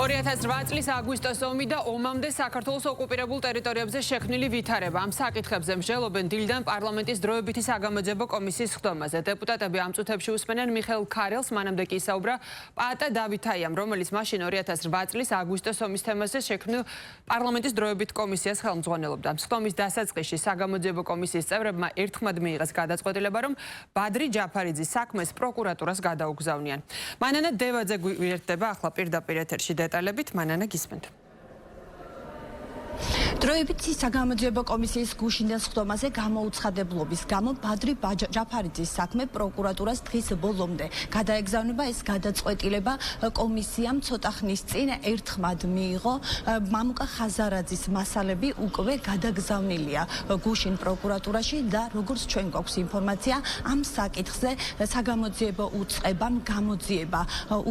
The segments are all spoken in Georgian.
2008 წლის აგვისტოს ომი და ომამდე საქართველოს ოკუპირებულ ტერიტორიებზე შექმნილი ვითარება. ამ საკითხებზე მსჯელობენ დილიდან პარლამენტის დროებითი საგამოძიებო კომისიის ხდომაზე. დეპუტატები ამ წუთებში უსმენენ მიხეილ ქარელს, მანამდე კი ისაუბრა პაატა დავითაიამ, რომელიც მაშინ 2008 წლის აგვისტოს ომის თემაზე შექმნილ პარლამენტის დროებით კომისიას ხელმძღვანელობდა. ხდომის დასაწყისში საგამოძიებო კომისიის წევრებმა ერთხმად მიიღეს გადაწყვეტილება, რომ ბადრი ჯაფარიძის საქმეს პროკურატურას გადაუგზავნიან. მანანა დევაძე გვერდება ახლა პირდაპირ ეთერში დეტალებით. მანანა გისმენთ. დროებითი საგამოძიებო კომისიის გუშინდელ ხდომაზე გამოუცხადებლობის გამო ბადრი ჯაფარიძის საქმე პროკურატურას დღის ბოლომდე გადაეგზავნება. ეს გადაწყვეტილება კომისიამ ცოტა ხნის წინ ერთხმად მიიღო. მამუკა ხაზარაძის მასალები უკვე გადაგზავნილია გუშინ პროკურატურაში და როგორც ჩვენ გვაქვს ინფორმაცია, ამ საკითხზე საგამოძიებო უწყებამ გამოძიება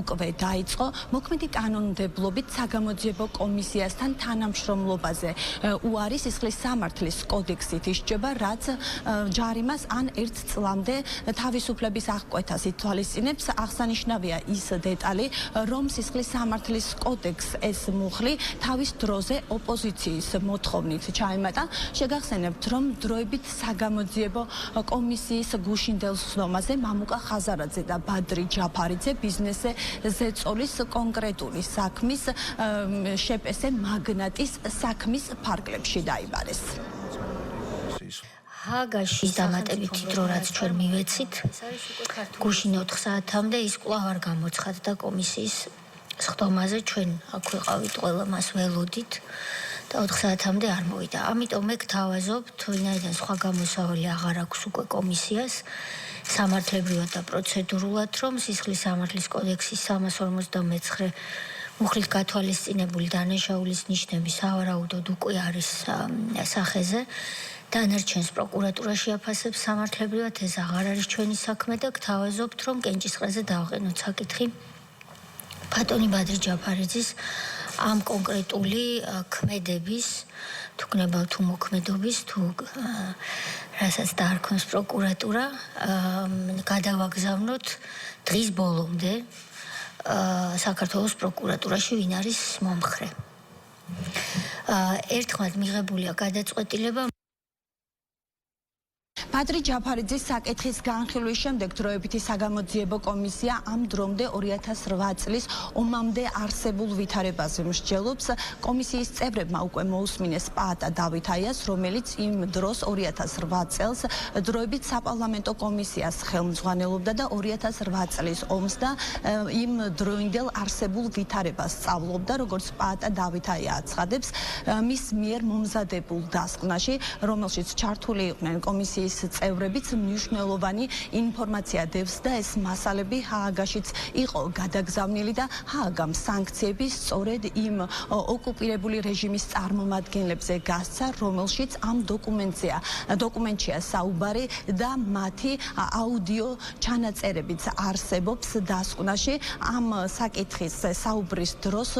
უკვე დაიწყო. მოქმედი კანონმდებლობით საგამოძიებო კომისიასთან თანამშრომლობაზე უარი სისხლის სამართლის კოდექსით ისჯება, რაც ჯარიმას ან 1 წლამდე თავისუფლების აღკვეთას ითვალისწინებს. აღსანიშნავია ის დეტალი, რომ სისხლის სამართლის კოდექს ეს მუხლი თავის დროზე ოპოზიციის მოთხოვნით ჩაემატა. შეგახსენებთ, რომ დროებით საგამოძიებო კომისიის გუშინდელ ხდომაზე მამუკა ხაზარაძე და ბადრი ჯაფარიძე ბიზნესზე ზეწოლის კონკრეტული საქმის შეპესე მაგნატის საქმის ფარგლებში დაიბარეს. ჰაგაში დამატებითი დრო, რაც ჩვენ მივეცით, გუშინ 4 საათამდე ის კვლავ არ გამოცხადდა კომისიის ხდომაზე. ჩვენ აქ ვიყავით, ყველა მას ველოდით და 4 საათამდე არ მოვიდა. ამიტომ მე გთავაზობთ, ვინაიდან სხვა გამოსავალი აღარ აქვს უკვე კომისიას, სამართლებრივად და პროცედურულად, რომ სისხლის სამართლის კოდექსის 359 მუხლით გათვალისწინებული დანაშაულის ნიშნები სავარაუდოდ უკვე არის სახეზე. დანარჩენს პროკურატურაში აფასებს სამართლებრივად, ეს აღარ არის ჩვენი საქმე და გთავაზობთ, რომ კენჭისყრაზე დავყენოთ საკითხი ბატონი ბადრი ჯაფარიძის ამ კონკრეტული ქმედების, თუ გნებავ თუ მოქმედობის, თუ რასაც დაარქვეს პროკურატურა, გადავაგზავნოთ დღის ბოლომდე საქართველოს პროკურატურაში, ვინ არის მომხრე. ერთხმად მიღებულია გადაწყვეტილება ბადრი ჯაფარიძის საკითხის განხილვის შემდეგ დროებითი საგამოძიებო კომისია ამ დრომდე 2008 წლის ომამდე არსებულ ვითარებაზე მსჯელობს. კომისიის წევრებმა უკვე მოусმინეს პაატა დავითაიას, რომელიც იმ დროს 2008 წელს დროებით საპარლამენტო კომისიას ხელმძღვანელობდა და 2008 წლის ომს და იმ დროინდელ არსებულ ვითარებას სწავლობდა, როგორც პაატა დავითაია აცხადებს, მის მიერ მომზადებულ დასკვნაში, რომელშიც ჩართული იყვნენ კომისიის წევრებიც მნიშვნელოვანი ინფორმაცია დევს და ეს მასალები ჰააგაშიც იყო გადაგზავნილი და ჰააგამ სანქციები სწორედ იმ ოკუპირებული რეჟიმის წარმომადგენლებზე გასცა, რომელშიც ამ დოკუმენტშია საუბარი და მათი აუდიო ჩანაწერებიც არსებობს დასკვნაში. ამ საკითხის საუბრის დროს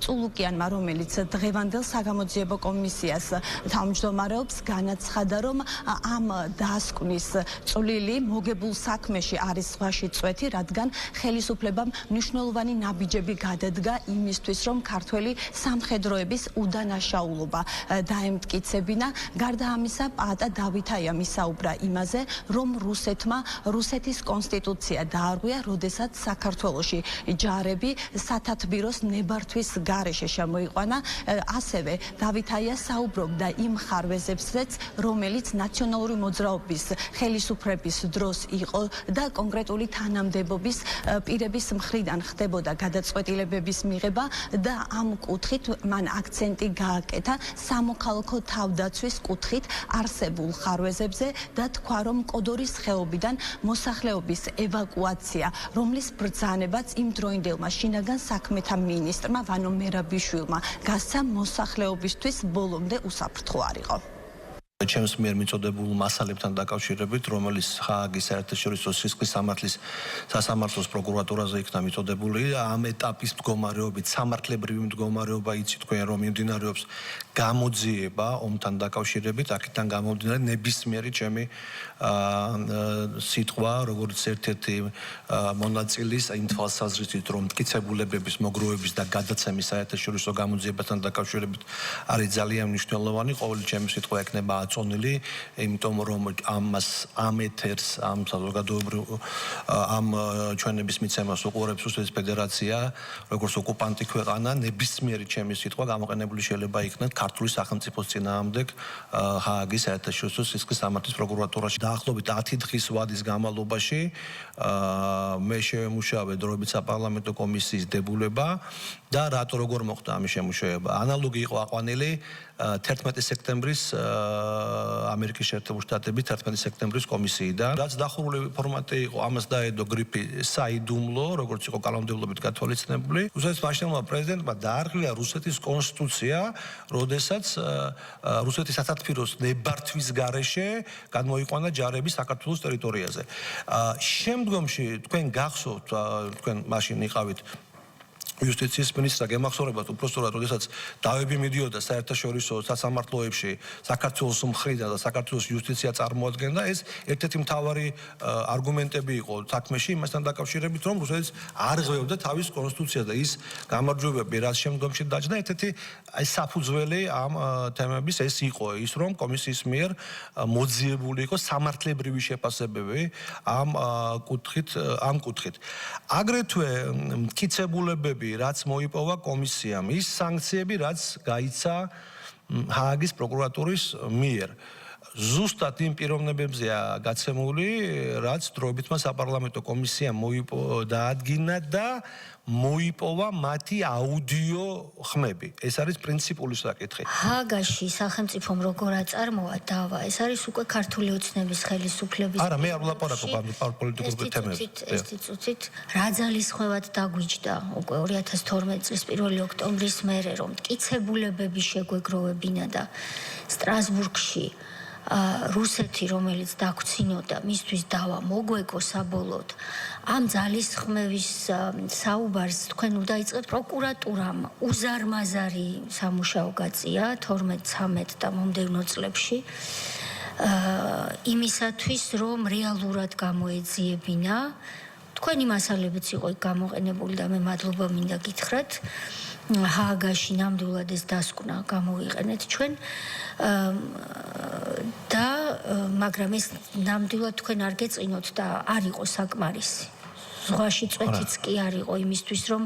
წულუკიანმა, რომელიც დღევანდელ საგამოძიებო კომისიას თავმჯდომარეობს, განაცხადა, რომ ამ დასკვნის წვლილი მოგებულ საქმეში არის ზღვაში წვეთი, რადგან ხელისუფლებამ მნიშვნელოვანი ნაბიჯები გადადგა იმისთვის, რომ ქართველი სამხედროების უდანაშაულობა დაემტკიცებინა. გარდა ამისა, პაატა დავითაიამ ისაუბრა იმაზე, რომ რუსეთის კონსტიტუცია დაარღვია, როდესაც საქართველოში ჯარები სათათბიროს ნებართვის გარეშე შემოიყვანა. ასევე დავითაია საუბრობდა იმ ხარვეზებზეც, რომელიც ნაციონალური მოძრაობის ხელისუფლების დროს იყო და კონკრეტული თანამდებობის პირების მხრიდან ხდებოდა გადაწყვეტილებების მიღება და ამ კუთხით მან აქცენტი გააკეთა სამოქალაქო თავდაცვის კუთხით არსებულ ხარვეზებზე და თქვა, რომ კოდორის ხეობიდან მოსახლეობის ევაკუაცია, რომლის ბრძანებაც იმ დროინდელმა შინაგან საქმეთა მინისტრმა ვანო მერაბიშვილმა გასცა, მოსახლეობისთვის ბოლომდე უსაფრთხო არ იყო. ჩემს მიერ მიწოდებულ მასალებთან დაკავშირებით, რომელიც ჰააგის საერთაშორისო სისხლის სამართლის სასამართლოს პროკურატურაზე იქნა მიწოდებული, ამ ეტაპის მდგომარეობით, სამართლებრივი მდგომარეობა იცით თქვენ რომ მიმდინარეობს გამოძიება ომთან დაკავშირებით, აქედან გამომდინარე ნებისმიერი ჩემი სიტყვა, როგორც ერთ-ერთი მონაწილის იმ თვალსაზრისით, რომ მტკიცებულებების მოგროვების და გადაცემის საერთაშორისო გამოძიებასთან დაკავშირებით არის ძალიან მნიშვნელოვანი, ყოველი ჩემი სიტყვა ექნება აწონილი, იმიტომ რომ ამ ეთერს, ამ საზოგადოებრივ ამ ჩვენების მიცემას უყურებს რუსეთის ფედერაცია, როგორც ოკუპანტი ქვეყანა, ნებისმიერი ჩემი სიტყვა გამოყენებული შეიძლება იქნას ქართული სახელმწიფოს წინააღმდეგ ჰააგის საერთაშორისო სისხლის სამართლის პროკურატურაში. დაახლოებით 10 დღის ვადის განმავლობაში მე შევემუშავე დროებით საპარლამენტო კომისიის დებულება და რატო როგორ მოხდა ამის შემუშავება. ანალოგი იყო აყვანილი 11 სექტემბრის ამერიკის შეერთებული შტატების 11 სექტემბრის კომისიიდან, რაც დახურული ფორმატი იყო, ამას დაედო გრიფი საიდუმლო, როგორც იყო კანონმდებლობით გათვალისწინებული. რუსეთის მაშინდელმა პრეზიდენტმა დაარღვია რუსეთის კონსტიტუცია, როდესაც რუსეთის სათათბიროს ნებართვის გარეშე გამოიყვანა ჯარები საქართველოს ტერიტორიაზე. შემდგომში თქვენ გახსოვთ, თქვენ მაშინ იყავით იუსტიციის მინისტრად გემახსოვრებათ უпростоრად, როდესაც დავები მიდიოდა საერთაშორისო სასამართლოებში საქართველოს მხრიდან და საქართველოს იუსტიცია წარმოადგენდა, ეს ერთ-ერთი მთავარი არგუმენტები იყო საქმეში იმასთან დაკავშირებით, რომ რუსეთს არ ღვევდა თავის კონსტიტუციას და ის გამარჯვებები, რაც შემდგომში დაჯდა, ერთ-ერთი საფუძველი ამ თემების ეს იყო ის, რომ კომისიის მიერ მოძიებული იყო სამართლებრივი შეფასებები ამ კუთხით. აგრეთვე მტკიცებულებები რაც მოიპოვა კომისიამ, ის სანქციები, რაც გაიცა ჰააგის პროკურატურის მიერ. ზუსტად იმ პიროვნებებზეა გაცემული, რაც დროებითმა საპარლამენტო კომისიამ დაადგინა და მოიპოვა მათი აუდიო ხმები. ეს არის პრინციპული საკითხი. ჰააგაში სახელმწიფომ როგორ აწარმოა დავა, ეს არის უკვე ქართული ოცნების ხელისუფლების. არა, მე არ ვლაპარაკობ ამ პოლიტიკურ თემებზე. წუთით, რა ძალისხმევად დაგვიჯდა უკვე 2012 წლის 1 ოქტომბრის მერე, რომ მტკიცებულებები შეგვეგროვებინა და სტრასბურგში რუსეთი, რომელიც დაგვცინოდა, მისთვის დავა მოგვეკო საბოლოოდ. ამ ძალისხმევის საუბარს თქვენ დაიწყეთ პროკურატურამ უზარმაზარი სამუშაო გაწია 12-13 და მომდევნო წლებში. იმისათვის, რომ რეალურად გამოეძიებინა, თქვენი მასალებიც იყო გამოყენებული და მე მადლობა მინდა გითხრათ. ჰააგაში ნამდვილად ეს დასკვნა გამოვიყენეთ ჩვენ და მაგრამ ეს ნამდვილად თქვენ არ გეწინოთ და არ იყო საკმარისი. ზღვაში წვეთიც კი არ იყო იმისთვის, რომ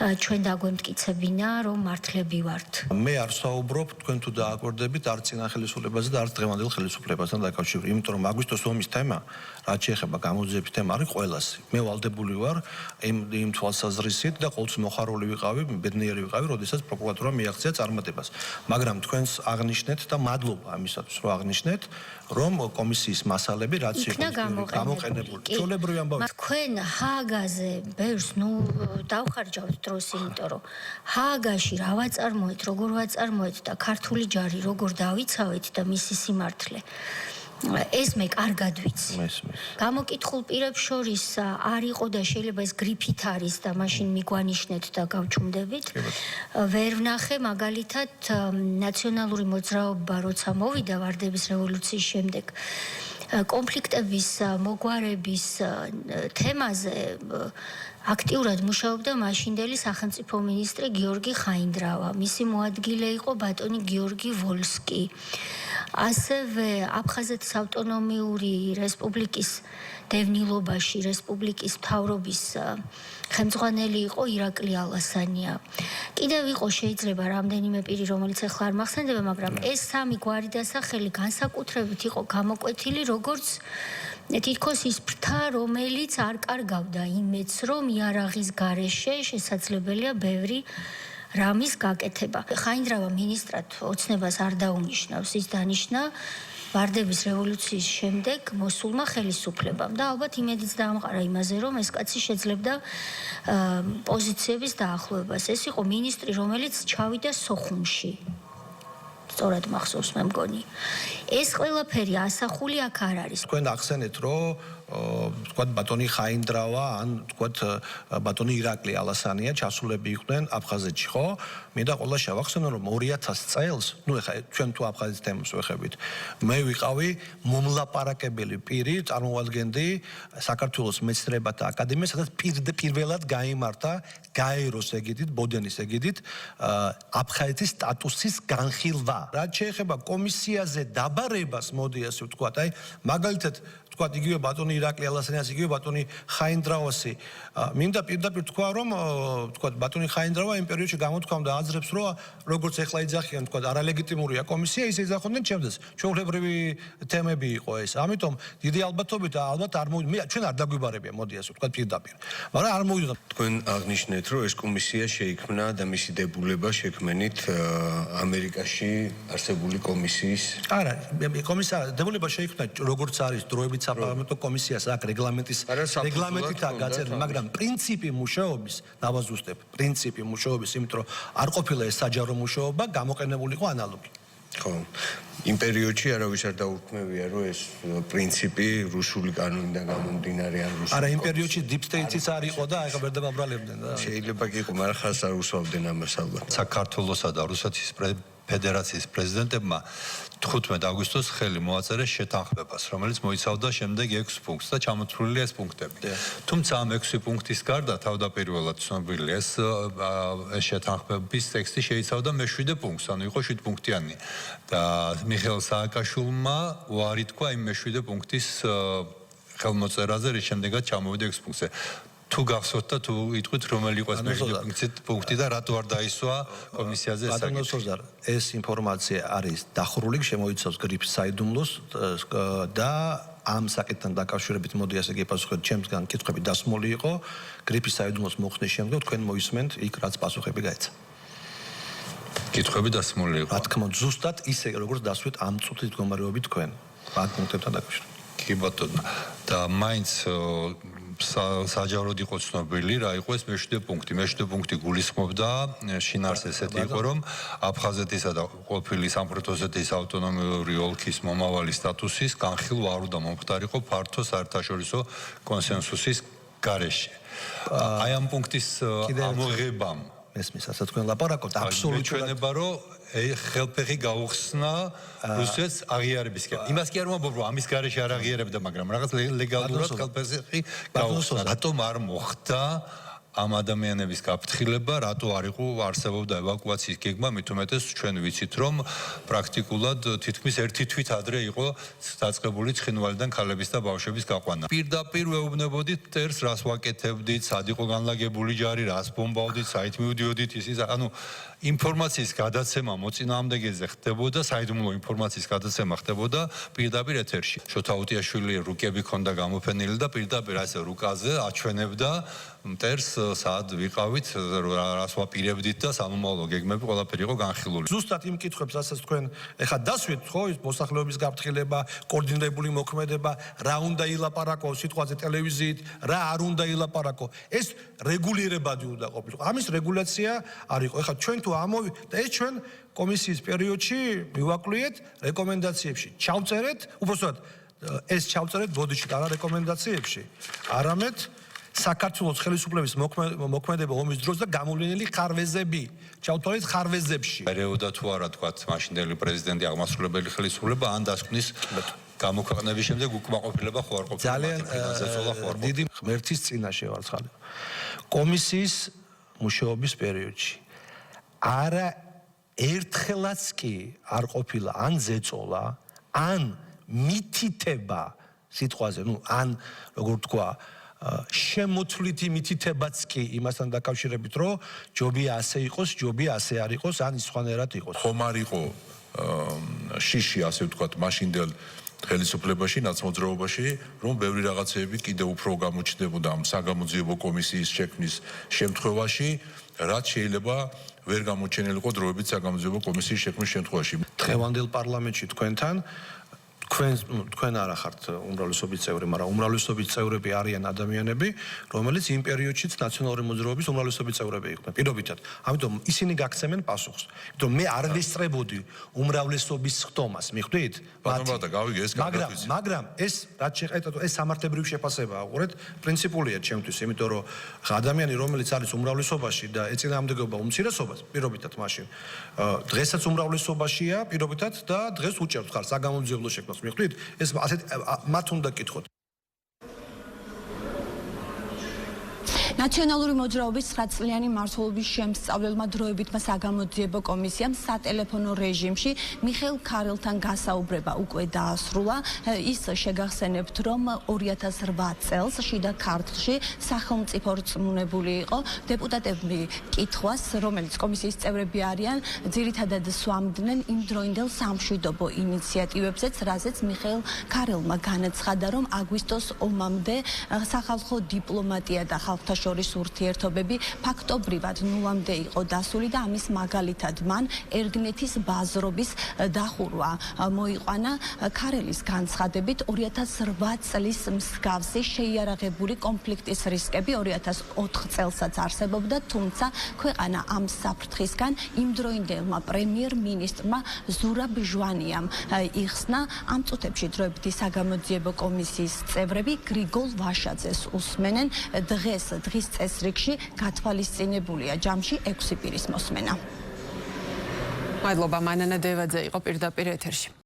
ჩვენ დაგვემტკიცებინა, რომ მართლები ვართ. მე არ საუბრობ თქვენ თუ დააკვირდებით არც წინა ხელისუფლებაზე და არც დღევანდელ ხელისუფლებასთან დაკავშირებით, იმიტომ რომ აგვისტოს ომის თემა, რაც შეეხება გამოძიების თემა არის ყველასი. მე ვალდებული ვარ იმ თვალსაზრისით და ყოველთვის მოხარული ვიყავი, ბედნიერი ვიყავი, როდესაც პროკურატურა მიაღწია წარმატებას. მაგრამ თქვენს აღნიშნეთ და მადლობა ამისათვის, რომ აღნიშნეთ, რომ კომისიის მასალები რაც იყო გამოყენებული. ჩვეულებრივი ამბავი. თქვენ ჰააგაზე ბევრს დავხარჯავთ დროს, იმიტომ რომ ჰააგაში რა ვაწარმოეთ, როგორ ვაწარმოეთ და ქართული ჯარი როგორ დავიცავეთ და მისი სიმართლე. ეს მე კარგად ვიცი. გამოკითხულ პირებს შორის არ იყო და შეიძლება ეს გრიფით არის და მაშინ მიგვანიშნეთ და გავჩუმდებით. ვერ ვნახე მაგალითად ნაციონალური მოძრაობა როცა მოვიდა ვარდების რევოლუციის შემდეგ კონფლიქტების მოგვარების თემაზე აქტიურად მუშაობდა მაშინდელი სახელმწიფო მინისტრი გიორგი ხაინდრავა. მისი მოადგილე იყო ბატონი გიორგი ვოლსკი. ასევე აფხაზეთის ავტონომიური რესპუბლიკის დევნილობაში რესპუბლიკის მთავრობის ხელმძღვანელი იყო ირაკლი ალასანია. კიდევ იყო შეიძლება რამდენიმე პირი, რომელიც ახლა არ მახსენდება, მაგრამ ეს სამი გვარი დასახელი განსაკუთრებით იყო გამოკვეთილი, როგორც თითქოს ის ფრთა, რომელიც არ კარგავდა იმედს, რომ იარაღის გარეშე შესაძლებელია ბევრი რამის გაკეთება. ხაინდრავა მინისტრად ოცნებას არ დაუნიშნავს, ის დანიშნა ვარდების რევოლუციის შემდეგ მოსულმა ხელისუფლებამ და ალბათ იმედიც დაამყარა იმაზე, რომ ეს კაცი შეძლებდა პოზიციების დაახლოებას. ეს იყო მინისტრი, რომელიც ჩავიდა სოხუმში. სწორად მახსოვს მე მგონი. ეს ყველაფერი ასახული აქ არ არის. თქვენ ახსენეთ, რომ თქვათ ბატონი ხაინდრავა ან თქვათ ბატონი ირაკლი ალასანია ჩასულები იყვნენ აფხაზეთში, ხო? მინდა ყველა შევახსენო, რომ 2000 წელს, ნუ ეხლა ჩვენ თუ აფხაზეთის თემას ვეხებით, მე ვიყავი მომლაპარაკებელი პირი, წარმოვადგენდი საქართველოს მეცნიერებათა აკადემიას, სადაც პირველად გაიმართა გაეროს ეგიდით, ბოდენის ეგიდით აფხაზეთის სტატუსის განხილვა. რაც შეეხება კომისიაზე დაბარებას, მოდი ასე ვთქვათ, აი მაგალითად თქვათ იგივე ბატონი ირაკლი ალასანიას, იგივე ბატონი ხაინდრავასი. მინდა პირდაპირ თქვა, რომ თქვათ ბატონი ხაინდრავა იმ პერიოდში გამოთქვამდა აზრებს, რომ როგორც ეხლა იძახიან, თქვათ არალეგიტიმურია კომისია, ისე იძახოდნენ ჩემდეს. ჩვეულებრივი თემები იყო ეს. ამიტომ დიდი ალბათობით ალბათ არ მოვიდა, ჩვენ არ დაგვიბარებია, მოდი ასე ვთქვათ პირდაპირ. მაგრამ არ მოვიდა. თქვენ აღნიშნეთ, რომ ეს კომისია შეიქმნა და მისი დებულება შექმნით ამერიკაში არსებული კომისიის. არა, კომისია დებულება შეიქმნა როგორც არის დროებით საპარლამენტო კომისიას აქ რეგლამენტითაა გაწერილი, მაგრამ პრინციპი მუშაობის დავაზუსტებ, პრინციპი მუშაობის, იმიტომ რომ არ ყოფილა ეს საჯარო მუშაობა, გამოყენებული იყო ანალოგი. ხო. იმ პერიოდში არავის არ დაურქმევია, რომ ეს პრინციპი რუსული კანონიდან გამომდინარე ან რუსული. არა, იმ პერიოდში deep state-იც არ იყო და ახლა ვერ დამაბრალებდნენ და შეიძლება კი იყო, მაგრამ ხას არ უსვამდნენ ამას ალბათ. საქართველოსა და რუსეთის ფედერაციის პრეზიდენტებმა 15 აგვისტოს ხელი მოაწერეს შეთანხმებას, რომელიც მოიცავდა შემდეგ 6 პუნქტს და ჩამოთვლილია ეს პუნქტები. თუმცა ამ 6 პუნქტის გარდა თავდაპირველად ცნობილი ეს შეთანხმების ტექსტი შეიცავდა მე-7 პუნქტს, ანუ იყო 7 პუნქტიანი და მიხეილ სააკაშვილმა უარი თქვა იმ მე-7 პუნქტის ხელმოწერაზე, რის შემდეგაც ჩამოვიდა 6 პუნქტზე. თუ გახსოვთ და თუ იტყვით რომელი იყო ეს მე-7 პუნქტი და რატო არ დაისვა კომისიაზე ეს საკითხი. ბატონო სოზარ, ეს ინფორმაცია არის დახურული, შემოიცავს გრიფს საიდუმლოს და ამ საკითხთან დაკავშირებით მოდი ასე გეპასუხოთ, ჩემსგან კითხვები დასმული იყო, გრიფის საიდუმლოს მოხსნის შემდეგ თქვენ მოისმენთ იქ რაც პასუხები გაეცა. კითხვები დასმული იყო. რა თქმა უნდა, ზუსტად ისე როგორც დასვით ამ წუთის მდგომარეობით თქვენ ამ პუნქტებთან დაკავშირებით. კი ბატონო. და მაინც საჯაროდ იყო ცნობილი, რა იყო ეს მე-7 პუნქტი. მე-7 პუნქტი გულისხმობდა შინაარს ესეთი იყო, რომ აფხაზეთისა და ყოფილი სამხრეთ ოსეთის ავტონომიური ოლქის მომავალი სტატუსის განხილვა არ უნდა მომხდარიყო ფართო საერთაშორისო კონსენსუსის გარეშე. აი ამ პუნქტის ამოღებამ მესმის, ასე თქვენ ლაპარაკობთ, აბსოლუტურად ჩვენება, რომ ხელფეხი გაუხსნა რუსეთს აღიარებისკენ. იმას კი არ ვამბობ, რომ ამის გარეშე არ აღიარებდა, მაგრამ რაღაც ლეგალურად ხელფეხი გაუხსნა. რატომ არ მოხდა ამ ადამიანების გაფრთხილება, რატო არ იყო არსებობდა ევაკუაციის გეგმა, მით უმეტეს ჩვენ ვიცით, რომ პრაქტიკულად თითქმის ერთი თვით ადრე იყო დაწყებული ცხინვალიდან ქალების და ბავშვების გაყვანა. პირდაპირ ვეუბნებოდით მტერს, რას ვაკეთებდით, სად იყო განლაგებული ჯარი, რას ბომბავდით, საით მივდიოდით, ანუ ინფორმაციის გადაცემა მოწინააღმდეგეზე ხდებოდა, საიდუმლო ინფორმაციის გადაცემა ხდებოდა პირდაპირ ეთერში. შოთა უტიაშვილი რუკები ჰქონდა გამოფენილი და პირდაპირ ასე რუკაზე აჩვენებდა მტერს, სად ვიყავით, რას ვაპირებდით და სამომავლო გეგმები ყველაფერი იყო განხილული. ზუსტად იმ კითხვებს, რასაც თქვენ ეხლა დასვით, ხო, ის მოსახლეობის გაფრთხილება, კოორდინირებული მოქმედება, რა უნდა ილაპარაკო სიტყვაზე ტელევიზიით, რა არ უნდა ილაპარაკო. ეს რეგულირებადი უნდა ყოფილიყო. ამის რეგულაცია არ იყო. ეხლა ჩვენ თუ ამოვი და ეს ჩვენ კომისიის პერიოდში მივაკლიეთ რეკომენდაციებში. ჩავწერეთ, უბრალოდ ეს ჩავწერეთ ბოდიში და არა რეკომენდაციებში. არამედ საქართველოს ხელისუფლების მოქმედება ომის დროს და გამოვლენილი ხარვეზები. ჩავთვალეთ ხარვეზებში. პერიოდა თუ არა თქვათ, მაშინდელი პრეზიდენტი აღმასრულებელი ხელისუფლება ან დასკვნის გამოქვეყნების შემდეგ უკმაყოფილება ხო არ ყოფილა. ძალიან დიდი ღმერთის წინაშე ვარ ხალხო. კომისიის მუშაობის პერიოდში არა ერთხელაც კი არ ყოფილა ან ზეწოლა, ან მითითება სიტყვაზე, ნუ ან როგორ თქვა, შემოთვლითი მითითებაც კი იმასთან დაკავშირებით, რომ ჯობია ასე იყოს, ჯობია ასე არ იყოს, ან სხვანაირად იყოს. ხომ არ იყო შიში, ასე ვთქვათ, მაშინდელ ხელისუფლებაში, ნაცმოძრაობაში, რომ ბევრი რაღაცეები კიდევ უფრო გამოჩნდებოდა ამ საგამოძიებო კომისიის შექმნის შემთხვევაში, რაც შეიძლება ვერ გამოჩენილიყო დროებით საგამოძიებო კომისიის შექმნის შემთხვევაში. დღევანდელ პარლამენტში თქვენთან თქვენ არა ხართ უმრავლესობის წევრი, მაგრამ უმრავლესობის წევრები არიან ადამიანები, რომელიც იმ პერიოდშიც ნაციონალური მოძრაობის უმრავლესობის წევრები იყვნენ. პირობითად. ამიტომ ისინი გაგცემენ პასუხს. იმიტომ მე არ ვესწრებოდი უმრავლესობის ხდომას, მიხვდით? ბატონო, გავიგე ეს გადაწყვეტი. მაგრამ ეს რაც შეხედათ, ეს სამართლებრივი შეფასებაა, უყურეთ, პრინციპულია ჩემთვის, იმიტომ რომ ადამიანი, რომელიც არის უმრავლესობაში და ეწინააღმდეგება უმცირესობას, პირობითად მაშინ დღესაც უმრავლესობაშია, პირობითად და დღეს უჭერთ ხარ საგამომძიებლო შექმნას. მიხვდით? ეს ასეთ მათ უნდა კითხოთ. ნაციონალური მოძრაობის 9 წლიანი მმართველობის შემსწავლელმა დროებითმა საგამოძიებო კომისიამ სატელეფონო რეჟიმში მიხეილ ქარელთან გასაუბრება უკვე დაასრულა. ის შეგახსენებთ, რომ 2008 წელს შიდა ქართლში სახელმწიფო რწმუნებული იყო. დეპუტატები კითხვას, რომელიც კომისიის წევრები არიან, ძირითადად სვამდნენ იმდროინდელ სამშვიდობო ინიციატივებზეც, რაზეც მიხეილ ქარელმა განაცხადა, რომ აგვისტოს ომამდე სახალხო დიპლომატია და ხალხთა შორის ურთიერთობები ფაქტობრივად ნულამდე იყო დასული და ამის მაგალითად მან ერგნეთის ბაზრობის დახურვა მოიყვანა. ქარელის განცხადებით 2008 წლის მსგავსი შეიარაღებული კონფლიქტის რისკები 2004 წელსაც არსებობდა, თუმცა ქვეყანა ამ საფრთხისგან იმდროინდელმა პრემიერ-მინისტრმა ზურაბ ჟვანიამ იხსნა. ამ წუთებში დროებითი საგამოძიებო კომისიის წევრები გრიგოლ ვაშაძეს უსმენენ. დღის წესრიგში გათვალისწინებულია ჯამში 6 პირის მოსმენა. მადლობა, მანანა დევაძე იყო პირდაპირ ეთერში.